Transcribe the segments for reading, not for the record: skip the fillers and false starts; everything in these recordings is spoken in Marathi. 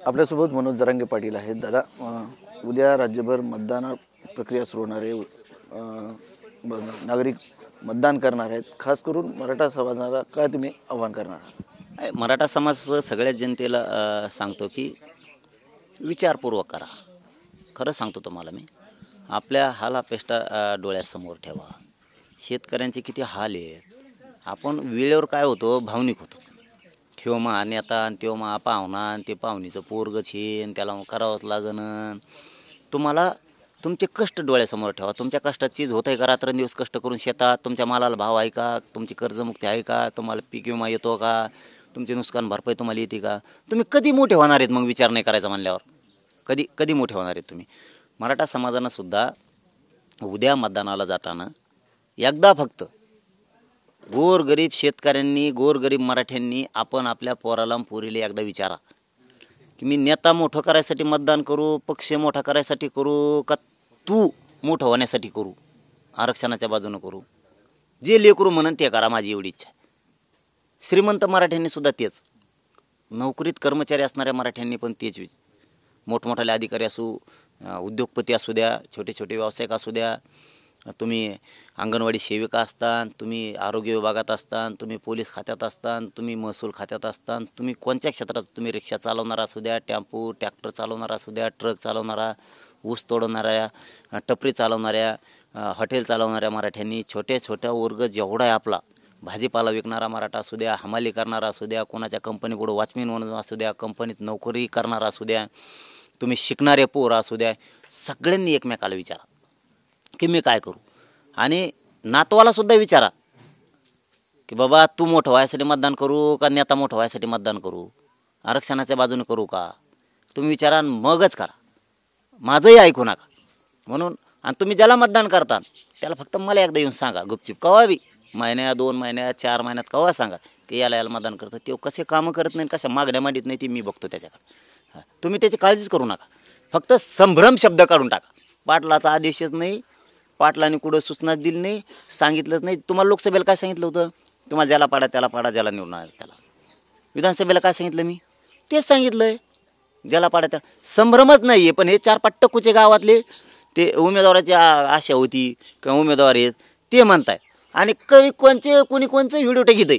आपल्यासोबत मनोज जरांगे पाटील आहेत. दादा, उद्या राज्यभर मतदान प्रक्रिया सुरू होणार आहे. नागरिक मतदान करणार आहेत. खास करून मराठा समाजाला काय तुम्ही आव्हान करणार आहात? मराठा समाज सगळ्या जनतेला सांगतो की विचारपूर्वक करा. खरं सांगतो तुम्हाला मी, आपल्या हालापेष्टा डोळ्यासमोर ठेवा. शेतकऱ्यांचे किती हाल आहेत. आपण वेळेवर काय होतो, भावनिक होतो. ठेव मा नेता आणि तेव्हा मा पाहुणा आणि ते पाहुणीचं पोरगच हे आणि त्याला करावंच लागणं. तुम्हाला तुमचे कष्ट डोळ्यासमोर ठेवा. तुमच्या कष्टात चीज होत आहे का? रात्रंदिवस कष्ट करून शेतात तुमच्या मालाला भाव आहे का? तुमची कर्जमुक्ती आहे का? तुम्हाला पीक विमा येतो का? तुमचे नुकसान भरपाई तुम्हाला येते का? तुम्ही कधी मोठे होणार आहेत? मग विचार नाही करायचा म्हणल्यावर कधी मोठे होणार आहेत तुम्ही? मराठा समाजानं सुद्धा उद्या मतदानाला जाताना एकदा फक्त गोरगरीब शेतकऱ्यांनी, गोरगरीब मराठ्यांनी आपण आपल्या पोराला पोरीला एकदा विचारा की मी नेता मोठं करायसाठी मतदान करू, पक्ष मोठा करायसाठी करू का तू मोठं होण्यासाठी करू, आरक्षणाच्या बाजूनं करू? जे लेकरू म्हणून ते करा, माझी एवढी इच्छा आहे. श्रीमंत मराठ्यांनी सुद्धा तेच, नोकरीत कर्मचारी असणाऱ्या मराठ्यांनी पण तेच. मोठमोठाले अधिकारी असू, उद्योगपती असू द्या, छोटे छोटे व्यावसायिक असू द्या, तुम्ही अंगणवाडी सेविका असता, तुम्ही आरोग्य विभागात असता, तुम्ही पोलीस खात्यात असता, तुम्ही महसूल खात्यात असता, तुम्ही कोणत्या क्षेत्रात, तुम्ही रिक्षा चालवणारा असू द्या, टेम्पो ट्रॅक्टर चालवणारा असू द्या, ट्रक चालवणारा, ऊस तोडणाऱ्या, टपरी चालवणाऱ्या, हॉटेल चालवणाऱ्या मराठ्यांनी, छोट्या वर्ग जेवढा आहे आपला, भाजीपाला विकणारा मराठा असू द्या, हमाली करणारा असू द्या, कोणाच्या कंपनीकडं वॉचमॅन म्हणून असू द्या, कंपनीत नोकरी करणारा असू द्या, तुम्ही शिकणारे पोरं असू द्या, सगळ्यांनी एकमेकाला विचारा की मी काय करू. आणि नातवाला सुद्धा विचारा की बाबा तू मोठं व्हायसाठी मतदान करू का नेता मोठं व्हायसाठी मतदान करू, आरक्षणाच्या बाजूने करू का? तुम्ही विचारा मगच करा, माझंही ऐकू नका. म्हणून आणि तुम्ही ज्याला मतदान करता त्याला फक्त मला एकदा येऊन सांगा गुपचूप, कवा बी महिन्या 2 महिन्यात 4 महिन्यात कवा सांगा की याला मतदान करतं. ते कसे कामं करत नाही, कशा मागण्या मांडीत नाही, ती मी बघतो त्याच्याकडे. तुम्ही त्याची काळजीच करू नका. फक्त संभ्रम शब्द काढून टाका. पाटलाचा आदेशच नाही, पाटलाने कुठं सूचनाच दिली नाही, सांगितलंच नाही. तुम्हाला लोकसभेला काय सांगितलं होतं? तुम्हाला ज्याला पाडा त्याला पाडा, ज्याला निवडून आला त्याला. विधानसभेला काय सांगितलं मी? तेच सांगितलं आहे, ज्याला पाडा त्याला. संभ्रमच नाही आहे. पण हे 4-5 टक्कूचे गावातले ते उमेदवाराची आशा होती किंवा उमेदवार आहेत ते म्हणतायत. आणि कोणी कोणचं व्हिडिओ टाकीत आहे,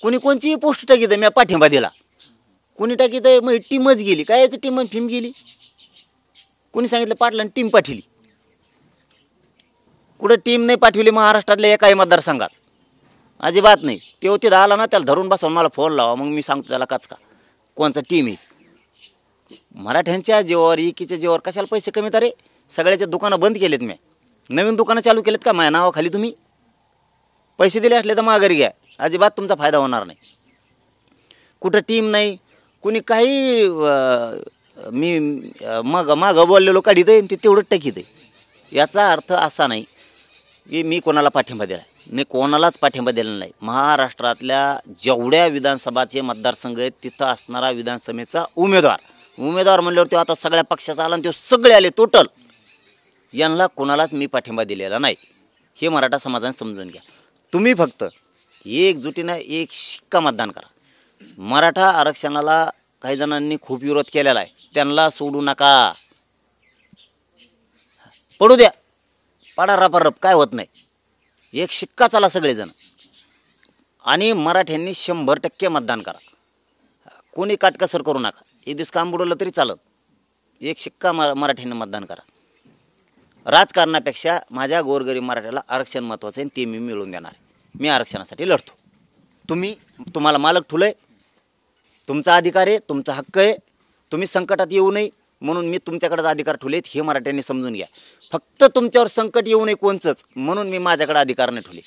कोणी कोणची पोस्ट टाकीत आहे, मी पाठिंबा दिला, कोणी टाकीत आहे, मग टीमच गेली. काय याचं टीम फिल्म गेली? कोणी सांगितलं पाटलांनी टीम पाठवली? कुठं टीम नाही पाठवली महाराष्ट्रातल्या एकाही मतदारसंघात, अजिबात नाही. ते होते आला ना, त्याला धरून बसवून मला फोन लावा, मग मी सांगतो त्याला काच का कोणचा टीम आहे. मराठ्यांच्या जीवावर, एकीच्या जीवावर कशाला पैसे कमीत? अरे सगळ्याच्या दुकानं बंद केलेत, मी नवीन दुकानं चालू केलेत का माझ्या नावाखाली? तुम्ही पैसे दिले असले तर माघारी घ्या, अजिबात तुमचा फायदा होणार नाही. कुठं टीम नाही, कुणी काही मी मागं बोललेलो काढीत आहे ते तेवढं टाकीत आहे. याचा अर्थ असा नाही की मी कोणाला पाठिंबा दिला आहे, मी कोणालाच पाठिंबा दिलेला नाही. महाराष्ट्रातल्या जेवढ्या विधानसभाचे मतदारसंघ आहेत तिथं असणारा विधानसभेचा उमेदवार म्हणल्यावर तो आता सगळ्या पक्षाचा आला आणि तो सगळे आले टोटल, यांना कोणालाच मी पाठिंबा दिलेला नाही. हे मराठा समाजाने समजून घ्या. तुम्ही फक्त एकजुटीनं एक शिक्का मतदान करा. मराठा आरक्षणाला काही जणांनी खूप विरोध केलेला आहे, त्यांना सोडू नका. पडू द्या, पाडा रपारप, काय होत नाही. एक शिक्का चाला सगळेजण. आणि मराठ्यांनी 100% मतदान करा. कोणी काटकसर करू नका. एक दिवस काम बुडवलं तरी चालत. एक शिक्का मराठ्यांनी मतदान करा. राजकारणापेक्षा माझ्या गोरगरीब मराठ्याला आरक्षण महत्त्वाचं आहे, ते मी मिळवून देणार. मी आरक्षणासाठी लढतो. तुम्हाला मालक ठुलंय, तुमचा अधिकार आहे, तुमचा हक्क आहे. तुम्ही संकटात येऊ नये म्हणून मी तुमच्याकडे अधिकार ठेवलेत, हे मराठ्यांनी समजून घ्या. फक्त तुमच्यावर संकट येऊ नये कोणचंच म्हणून मी माझ्याकडे अधिकार नाही ठेवले.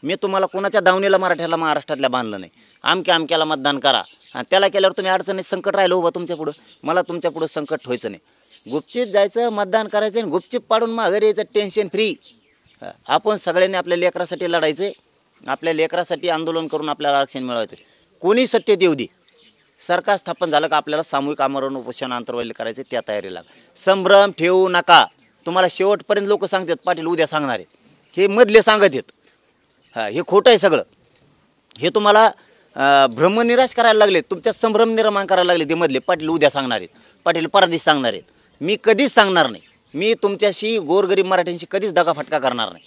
मी तुम्हाला कोणाच्या दावणीला मराठ्याला महाराष्ट्रातल्या बांधलं नाही. आमक्याला मतदान करा आणि त्याला केल्यावर तुम्ही अडचणीत संकट राहिलं उभं तुमच्यापुढं. मला तुमच्यापुढं संकट व्हायचं नाही. गुपचीप जायचं, मतदान करायचं आणि गुपचीप पाडून माघारी यायचं, टेन्शन फ्री. आपण सगळ्यांनी आपल्या लेकरासाठी लढायचं, आपल्या लेकरासाठी आंदोलन करून आपल्याला आरक्षण मिळवायचं. कोणी सत्तेत येऊ दे, सरकार स्थापन झालं का आपल्याला सामूहिक आमरण उपोषण आंतरवाली करायचे, त्या तयारीला. संभ्रम ठेवू नका. तुम्हाला शेवटपर्यंत लोक सांगतात पाटील उद्या सांगणार आहेत, हे मधले सांगत आहेत. हे खोटं आहे सगळं. हे तुम्हाला भ्रमनिराश करायला लागले, तुमच्या संभ्रम निर्माण करायला लागले. ते मधले पाटील उद्या सांगणार आहेत, पाटील परदेश सांगणार आहेत. मी कधीच सांगणार नाही. मी तुमच्याशी गोरगरीब मराठ्यांशी कधीच दगाफटका करणार नाही.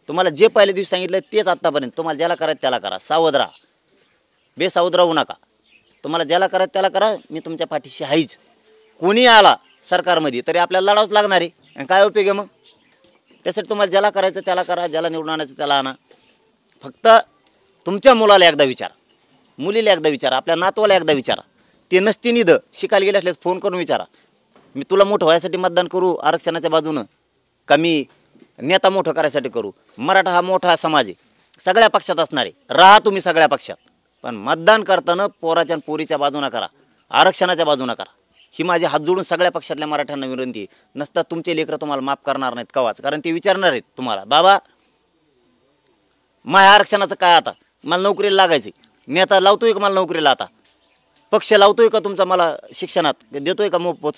तुम्हाला जे पहिल्या दिवशी सांगितलं तेच आत्तापर्यंत. तुम्हाला ज्याला करायचं त्याला करा, सावध राहा, बेसावध राहू नका. तुम्हाला ज्याला करायचं त्याला करा, मी तुमच्या पाठीशी आहेच. कोणी आला सरकारमध्ये तरी आपल्याला लढावंच लागणार आहे. आणि काय उपयोग आहे मग? त्यासाठी तुम्हाला ज्याला करायचं त्याला करा, ज्याला निवडून आणायचं त्याला आणा. फक्त तुमच्या मुलाला एकदा विचारा, मुलीला एकदा विचारा, आपल्या नातवाला एकदा विचारा. ते नसते निधं शिकायला गेले असल्यास फोन करून विचारा, मी तुला मोठं व्हायसाठी मतदान करू आरक्षणाच्या बाजूनं, का मी नेता मोठं करायसाठी करू? मराठा हा मोठा समाज आहे, सगळ्या पक्षात असणार आहे. राहा तुम्ही सगळ्या पक्षात, पण मतदान करताना पोराच्या आणि पोरीच्या बाजूनं करा, आरक्षणाच्या बाजूनं करा. ही माझी हात जोडून सगळ्या पक्षातल्या मराठ्यांना विनंती आहे. नसता तुमचे लेकरं तुम्हाला माफ करणार नाहीत कवाच, कारण ते विचारणार आहेत तुम्हाला, बाबा माझ्या आरक्षणाचं काय, आता मला नोकरीला लागायचं, नेता लावतोय का मला नोकरीला, आता पक्ष लावतोय का तुमचा, मला शिक्षणात देतोय का मोफत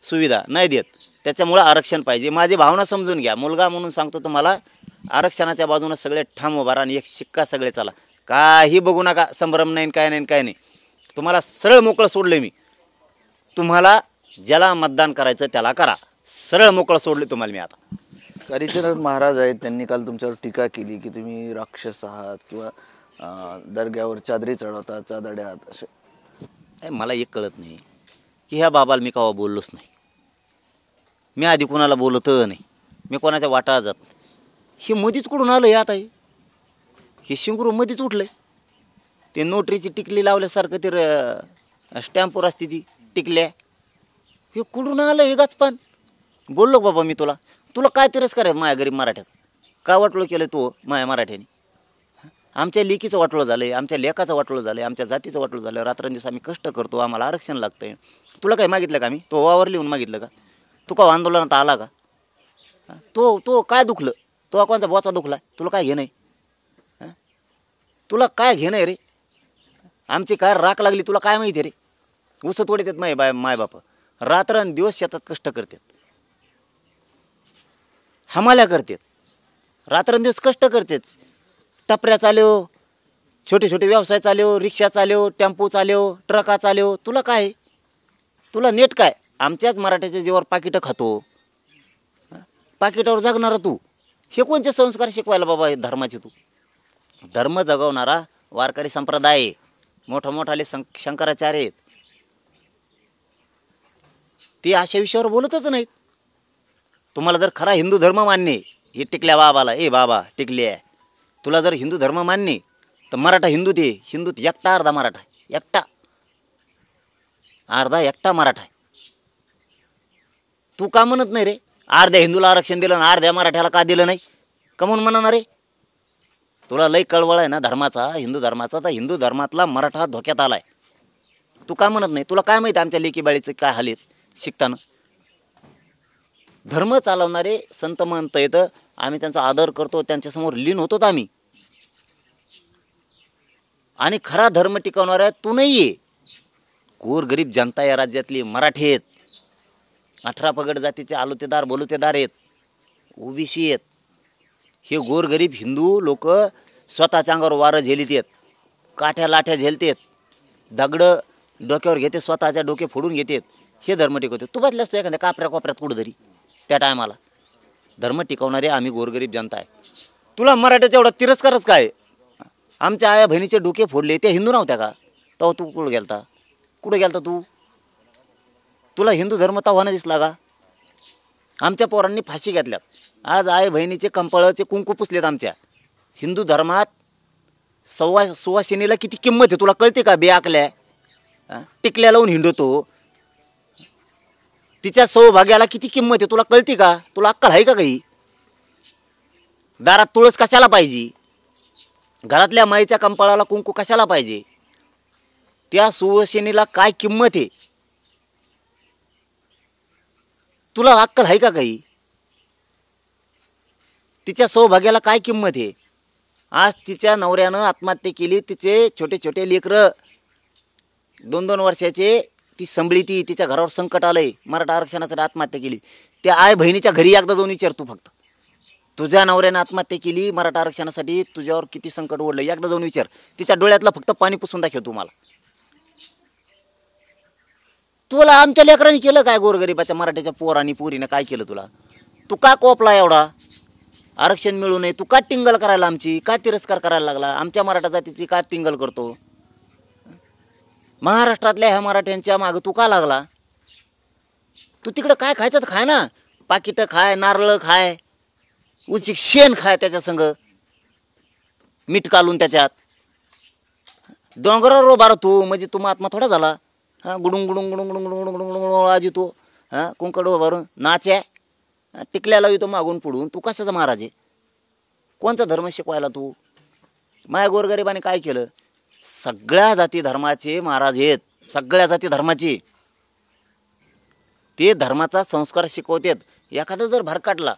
सुविधा, नाही देत. त्याच्यामुळं आरक्षण पाहिजे. माझी भावना समजून घ्या. मुलगा म्हणून सांगतो तुम्हाला, आरक्षणाच्या बाजूनं सगळे ठाम उभा आणि एक शिक्का सगळे चला. काही बघू नका, संभ्रम नाही काय नाही काय नाही. तुम्हाला सरळ मोकळं सोडलं मी. तुम्हाला ज्याला मतदान करायचं त्याला करा, सरळ मोकळं सोडले तुम्हाला मी. आता कालीचरण महाराज आहेत, त्यांनी काल तुमच्यावर टीका केली की तुम्ही राक्षस आहात किंवा दर्ग्यावर चादरी चढवतात, चादड्यात असे. मला एक कळत नाही की ह्या बाबाला मी केव्हा बोललोच नाही. मी आधी कोणाला बोलत नाही, मी कोणाच्या वाटा जात नाही. हे मधीच कुठून आलं? आता हे शिंगरू मधीच उठलंय. ते नोटरीची टिकली लावल्यासारखं ते स्टॅम्पवर असते ती टिकल्या, हे कुठून आलं हे गाचपान? बोललो बाबा मी तुला, तुला काय तिरस्कार आहे माझ्या गरीब मराठ्याचं? काय वाटलं केलं तू माझ्या मराठ्याने? आमच्या लेकीचं वाटलं झालं आहे, आमच्या लेकाचं वाटलं झालं आहे, आमच्या जातीचं वाटलं झालं. रात्रंदिवस आम्ही कष्ट करतो, आम्हाला आरक्षण लागतं आहे. तुला काय मागितलं का आम्ही? तो वावर लिहून मागितलं का? तू का आंदोलनात आला का? तो काय दुखलं? तो कोणचा बोचा दुखला? तुला काय घेणं आहे? तुला काय घेणं आहे रे? आमची काय राख लागली तुला काय माहिती रे? उसं तोडीत आहेत मायबाप, रात्रंदिवस शेतात कष्ट करतात, हमाल्या करतात, रात्रंदिवस कष्ट करतात. टपऱ्या चालव, छोटे छोटे व्यवसाय चालव, रिक्षा चालव, टेम्पो चालव, ट्रका चालव. तुला काय? तुला नेट काय? आमच्याच मराठ्याच्या जीवावर पाकिटं खातो, पाकिटावर जगणारा तू. हे कोणते संस्कार शिकवायला बाबा धर्माचे? तू धर्म जगवणारा वारकरी संप्रदाय आहे, मोठाले शंकराचार्य आहेत. ते अशा विषयावर बोलतच नाहीत. तुम्हाला जर खरा हिंदू धर्म मान्य आहे, हे टिकल्या बाबाला, ए बाबा टिकल्या, तुला जर हिंदू धर्म मान्य आहे तर मराठा हिंदूत आहे. हिंदूत एकटा अर्धा मराठा, एकटा मराठा आहे. तू का म्हणत नाही रे? अर्ध्या हिंदूला आरक्षण दिलं आणि अर्ध्या मराठ्याला का दिलं नाही? का म्हणून म्हणणार रे? तुला लई कळवळ आहे ना धर्माचा, हिंदू धर्माचा. तर हिंदू धर्मातला मराठा धोक्यात आलाय. तू का म्हणत नाही? तुला काय माहिती आमच्या लेकी बाळीचं काय हाल आहेत शिकताना? धर्म चालवणारे संत महंत येतं, आम्ही त्यांचा आदर करतो, त्यांच्यासमोर लीन होतो आम्ही. आणि खरा धर्म टिकवणारा तू नाही आहे. गोरगरीब जनता या राज्यातली मराठी आहेत, 18 पगड जातीचे आलुतेदार बोलुतेदार आहेत, ओबीसी आहेत. हे गोरगरीब हिंदू लोक स्वतःच्या अंगावर वारं झेलीत आहेत, काठ्या लाठ्या झेलतेत, दगडं डोक्यावर घेते, स्वतःच्या डोके फोडून घेतात. हे धर्म टिकवते. तू बसला असतो एखाद्या कापऱ्या कोपऱ्यात कुठंतरी त्या टायमाला. धर्म टिकवणारे आम्ही गोरगरीब जनता आहे. तुला मराठ्याचा एवढा तिरस्कारच काय? आमच्या आया बहिणीचे डोके फोडले, ते हिंदू नव्हत्या का? तेव्हा तू कुठं गेलता तू? तुला हिंदू धर्म तव्हानं दिसला का? आमच्या पोरांनी फाशी घेतल्यात, आज आई बहिणीचे कंपाळाचे कुंकू पुसलेत. आमच्या हिंदू धर्मात सुवासिनीला किती किंमत आहे तुला कळते का? बेआकल्या टिकल्या लावून हिंडतो, तिच्या सौभाग्याला किती किंमत आहे तुला कळते का? तुला अक्कल आहे का काही? दारात तुळस कशाला पाहिजे? घरातल्या माईच्या कंपाळाला कुंकू कशाला पाहिजे? त्या सुवासिनीला काय किंमत आहे? तुला अक्कल आहे का काही? तिच्या सौभाग्याला काय किंमत आहे? आज तिच्या नवऱ्यानं आत्महत्या केली, तिचे छोटे छोटे लेकरं 2-2 वर्षाचे ती संभळीती, तिच्या घरावर संकट आलंय, मराठा आरक्षणासाठी आत्महत्या केली. त्या आय बहिणीच्या घरी एकदा जाऊन विचार तू फक्त. तुझ्या नवऱ्याने आत्महत्या केली मराठा आरक्षणासाठी, तुझ्यावर किती संकट ओढलं एकदा जाऊन विचार. तिच्या डोळ्यातलं फक्त पाणी पुसून दाखव तुम्हाला. तुला आमच्या लेकरांनी केलं काय? गोरगरिबाच्या मराठ्याच्या पोरांनी पोरीनं काय केलं तुला? तू का कोपला एवढा? आरक्षण मिळू नये तू का टिंगल करायला, आमची का तिरस्कार करायला लागला? आमच्या मराठा जातीची का टिंगल करतो? महाराष्ट्रातल्या ह्या मराठ्यांच्या मागं तू का लागला? तू तिकडं काय खायचं तर खाय ना. पाकिटं खाय, नारळ खाय, उची शेण खाय, त्याच्या संग मीठ कालून त्याच्यात. डोंगरावर उभा तू म्हणजे तू महात्मा थोडा झाला. हां, गुडुंग गुडुंग गुडुंग गुडुंग गुडुंग गुडुंग गुडुंग आवाज येतो. हां, कुंकड उभारून नाच्या टिकल्याला येतो मागून पुढून. तू कशाचा महाराज आहे? कोणता धर्म शिकवायला तू? माया गोरगरिबाने काय केलं? सगळ्या जाती धर्माचे महाराज आहेत, सगळ्या जाती धर्माचे. ते धर्माचा संस्कार शिकवतात. एखादा जर भरकाटला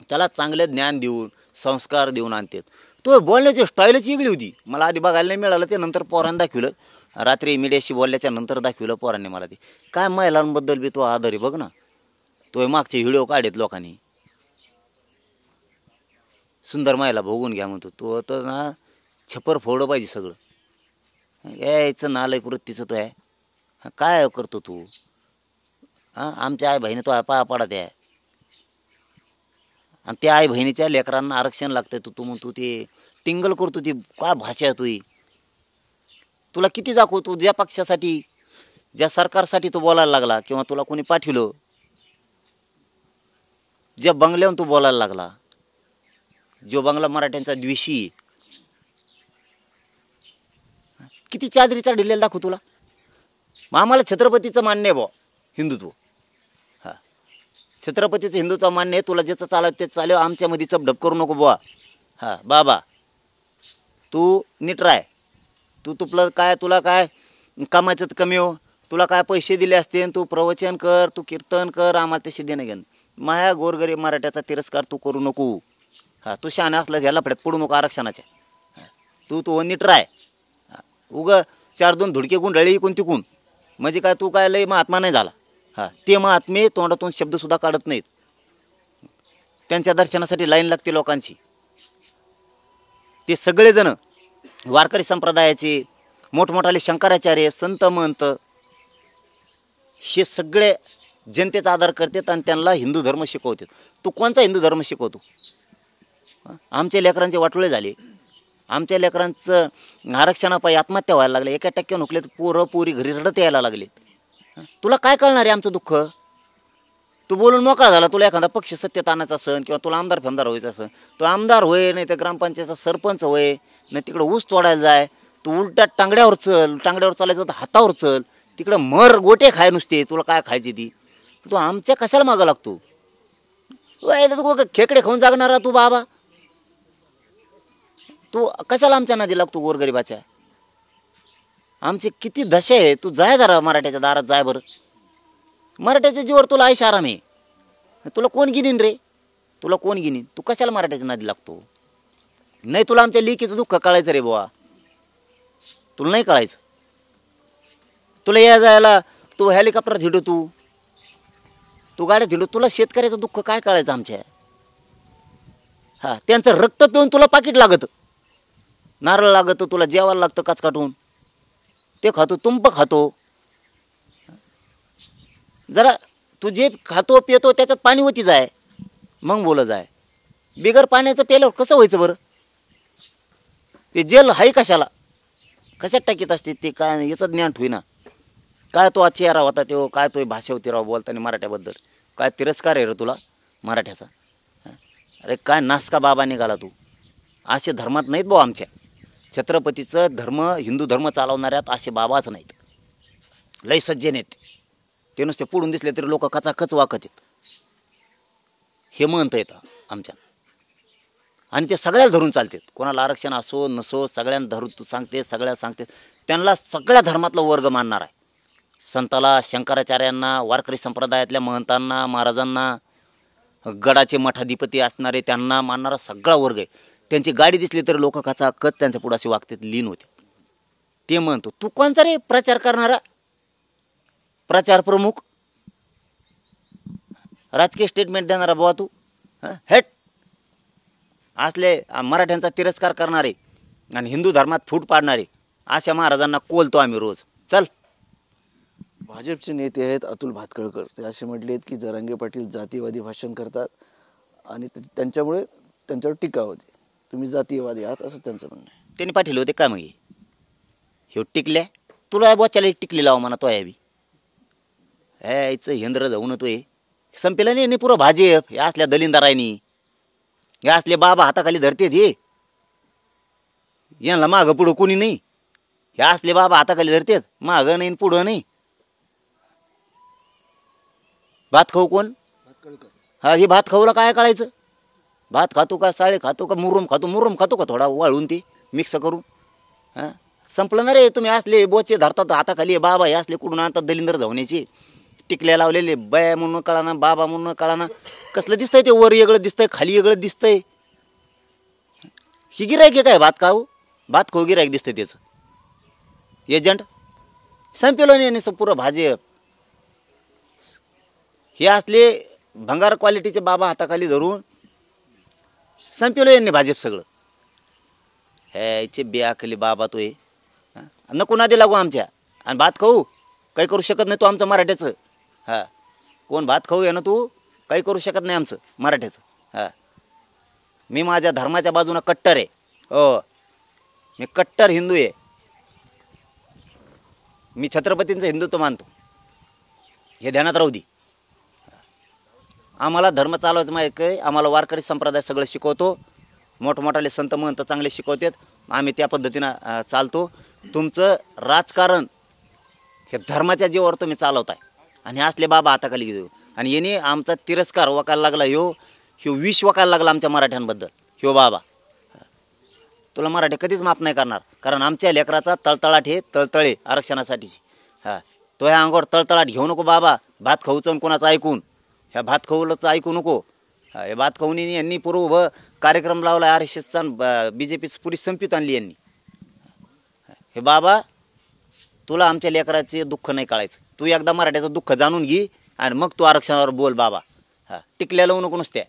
त्याला चांगले ज्ञान देऊन संस्कार देऊन आणतात. तो बोलण्याची स्टाईलच वेगळी होती. मला आधी बघायला नाही मिळालं, ते नंतर पोरांनी दाखवलं. रात्री मीडियाशी बोलल्याच्या नंतर दाखवलं पोरांनी मला. ते काय महिलांबद्दल बी तो आदर आहे बघ ना. तो मागचे व्हिडिओ काढेत लोकांनी. सुंदर महिला भोगून घ्या म्हणतो. तो तर ना छप्पर फोडलं पाहिजे सगळं. यायचं नालय वृत्तीचं तो आहे. काय करतो तू? हां, आमच्या आई बहिणी तो पाया पडत आहे. आणि त्या आई बहिणीच्या लेकरांना आरक्षण लागतं. तू म्हणतो ते टिंगल करतो. ती काय भाषा आहे तुझी? तुला किती दाखवू? तू ज्या पक्षासाठी, ज्या सरकारसाठी तू बोलायला लागला, किंवा तुला कोणी पाठवलं, ज्या बंगल्याहून तू बोलायला लागला, जो बंगला मराठ्यांचा द्वेषी, किती चादरीचा ढिल्लेला दाखवू तुला? मग आम्हाला छत्रपतीचं मान्य आहे बुवा हिंदुत्व. हां, छत्रपतीचं हिंदुत्व मान्य आहे. तुला ज्याचं चालव ते चालव, आमच्यामध्ये चपढप करू नको बुवा. हां बाबा, तू नीट राय. तू तुपलं काय, तुला काय कामाचं कमी हो? तुला काय पैसे दिले असते? तू प्रवचन कर, तू कीर्तन कर, आम्हाला तशी देणं घेणं. माया गोरगरीब मराठ्याचा तिरस्कार तू करू नको. हां, तू शहाणा असला ह्याला फड्यात पडू नको आरक्षणाच्या. तू नीट राय. उगं 4-2 धुडके गुंडाळी इकून तिकून म्हणजे काय तू काय लय महात्मा नाही झाला. हां, ते महात्मे तोंडातून शब्दसुद्धा काढत नाहीत. त्यांच्या दर्शनासाठी लाईन लागते लोकांची. ते सगळेजण वारकरी संप्रदायाचे, मोठमोठाले शंकराचार्य, संत महंत, हे सगळे जनतेचा आदर करतात आणि त्यांना हिंदू धर्म शिकवतात. तू कोणचा हिंदू धर्म शिकवतो? आमच्या लेकरांचे वाटोळे झाले. आमच्या लेकरांचं आरक्षणापायी आत्महत्या व्हायला लागले. 1% नुकले तर पोरं पोरी घरी रडत यायला लागले. तुला काय कळणार आहे आमचं दुःख? तू बोलून मोकळा झाला. तुला एखादा पक्ष सत्तेत आणायचा असन, किंवा तुला आमदार फेमदार व्हायचा असन, तो आमदार होय, नाही तर ग्रामपंचायतचा सरपंच होय, नाही तिकडं ऊस तोडायला जाय. तू उलटा टांगड्यावर चल. टांगड्यावर चालायचं तर हातावर चल. तिकडं मर गोटे खाय नुसते. तुला काय खायची ती? तू आमच्या कशाला मागं लागतो? तू खेकडे खाऊन जागणारा तू बाबा. तू कशाला आमच्या नादी लागतो गोरगरिबाच्या? आमचे किती दशा आहे. तू जाय जरा मराठ्याच्या दारात जाय बरं. मराठ्याच्या जीवर तुला आयश आराम आहे. तुला कोण गिनीन रे? तुला कोण गिनीन? तू कशाला मराठ्याच्या नादी लागतो? नाही, तुला आमच्या लेकीचं दुःख कळायचं रे बुवा. तुला नाही कळायचं. तुला या जायला तू हेलिकॉप्टर थिडू, तू गाड्या थिडू. तुला शेतकऱ्याचं दुःख काय कळायचं आमच्या? हां, त्यांचं रक्त पिऊन तुला पाकिट लागतं, नारळ लागतं, तुला जेवायला लागतं काच काटून. ते खातो, तुंप खातो. जरा तू जे खातो पितो त्याच्यात पाणी होती जाय, मग बोल जाय. बिगर पाण्याचं पेलं कसं व्हायचं बरं? ते जेल हाय कशाला? कशात टाकीत असते ते? काय याचं ज्ञान ठेवीना. काय तो चेहरा होता तो, काय तो भाषा होती राव बोलताना मराठ्याबद्दल. काय तिरस्कार आहे रे तुला मराठ्याचा? अरे काय नासका बाबा निघाला तू. असे धर्मात नाहीत भाऊ आमच्या. छत्रपतीचं धर्म, हिंदू धर्म चालवणाऱ्यात असे बाबाच नाहीत. लय सज्जन आहेत ते. नुसते पुढून दिसले तरी लोक कचाकच वाकत आहेत. हे म्हणत येतं आमच्या. आणि ते सगळ्याला धरून चालतात. कोणाला आरक्षण असो नसो सगळ्यांना धरून तू सांगते, सगळ्या सांगते. त्यांना सगळ्या धर्मातला वर्ग मानणार आहे. संताला, शंकराचार्यांना, वारकरी संप्रदायातल्या महंतांना, महाराजांना, गडाचे मठाधिपती असणारे त्यांना मानणारा सगळा वर्ग आहे. त्यांची गाडी दिसली तर लोक कचाकच त्यांच्या पुढे असे वागतात, लीन होते. ते म्हणतो तू कोणचा रे प्रचार करणारा? प्रचार प्रमुख, राजकीय स्टेटमेंट देणारा बाबा तू? हेट असले मराठ्यांचा तिरस्कार करणारे आणि हिंदू धर्मात फूट पाडणारे अशा महाराजांना कोलतो आम्ही रोज. चल. भाजपचे नेते आहेत अतुल भातखळकर, ते असे म्हटले आहेत की जरांगे पाटील जातीवादी भाषण करतात आणि त्यांच्यामुळे त्यांच्यावर टीका होते. तुम्ही जातीयवादी आहात असं त्यांचं म्हणणं आहे. त्यांनी पाठवले होते का मग ह्यो टिकल्या तुला बोच्याला टिकली लावा म्हणा तो यावी यायचं हेंद्र जाऊन तो संपेला नाही पुरं भाजप या असल्या दलिंदारायनी या असले बाबा हाताखाली धरतेत हे यांना मागं पुढं कोणी नाही. ह्या असले बाबा हाताखाली धरतेत मागं नाही पुढं नाही. भात खाऊ कोण? हा हे भात खाऊला काय कळायचं? भात खातो का साळे खातो का मुरुम खातो का थोडा वाळून ते मिक्स करून. हां संपलं ना रे. तुम्ही असले बोचे धरतात हाताखाली बाबा हे असले कुठून आणतात दलिंदर धावण्याचे टिकल्या लावलेले बया म्हणून कळाना बाबा म्हणून कळाना. कसलं दिसतंय ते वर वेगळं दिसतंय खाली वेगळं दिसतंय. ही गिरायक काय भात खाऊ गिरायक दिसतंय त्याचं एजंट. संपेलो नाही पुरं भाजप. हे असले भंगार क्वालिटीचे बाबा हाताखाली धरून संपेलो यांनी भाजप सगळं. ह्याचे बियाखली बाबा तो नको ना दे लागू आमच्या. आणि भात खाऊ काही करू शकत नाही तू आमचं मराठ्याचं. हां कोण भात खाऊ आहे ना तू काही करू शकत नाही आमचं मराठ्याचं. हां मी माझ्या धर्माच्या बाजूनं कट्टर आहे. हो मी कट्टर हिंदू आहे. मी छत्रपतींचं हिंदुत्व मानतो हे ध्यानात राहू दे. आम्हाला धर्म चालवायचं माहीत आहे. आम्हाला वारकरी संप्रदाय सगळं शिकवतो. मोठमोठाले संत महंत चांगले शिकवतात. आम्ही त्या पद्धतीनं चालतो. तुमचं राजकारण हे धर्माच्या जीवावर तुम्ही चालवताय आणि हे असले बाबा हाताखाली घेऊ. आणि याने आमचा तिरस्कार वकायला लागला. ह्यो विष वकायला लागला आमच्या मराठ्यांबद्दल. ह्यो बाबा तुला मराठी कधीच माफ नाही करणार. कारण आमच्या लेकराचा तळतळाट हे तळतळे आरक्षणासाठीची. हां तो ह्या अंगावर तळतळाट घेऊ नको बाबा. भात खाऊचं कोणाचं ऐकून ह्या भात खाऊलाचं ऐकू नको. हे भात खाऊनी यांनी पूर्व उभं कार्यक्रम लावला RSSचा BJP पुरी संपित आणली यांनी. हे बाबा तुला आमच्या लेकराचे दुःख नाही कळायचं. तू एकदा मराठ्याचं दुःख जाणून घे आणि मग तू आरक्षणावर बोल बाबा. हां टिकल्या लावू नको नुसत्या.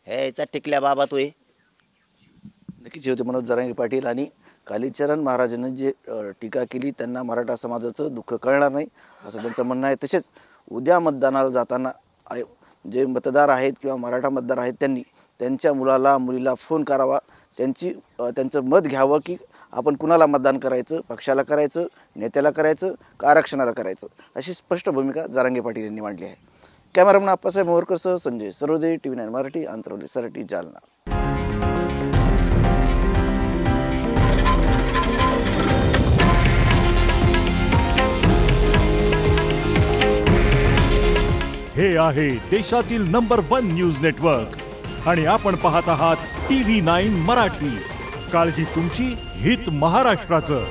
ह्याचा टिकल्या बाबा तो नक्कीच होते मनोज जरांगे पाटील. आणि कालीचरण महाराजांनी जे टीका केली त्यांना मराठा समाजाचं दुःख कळणार नाही असं त्यांचं म्हणणं आहे. तसेच उद्या मतदानाला जाताना जे मतदार आहेत किंवा मराठा मतदार आहेत त्यांनी त्यांच्या मुलीला फोन करावा. त्यांचं मत घ्यावं की आपण कुणाला मतदान करायचं, पक्षाला करायचं, नेत्याला करायचं का आरक्षणाला करायचं, अशी स्पष्ट भूमिका जरांगे पाटील यांनी मांडली आहे. कॅमेरामन आप्पासाहेब मोरकरसह संजय सरोदे, TV9 मराठी, आंतरवली सरटी, जालना. हे आहे देशातील नंबर 1 न्यूज नेटवर्क आणि आपण पाहत आहात TV9 मराठी. काळजी तुमची, हित महाराष्ट्राचं.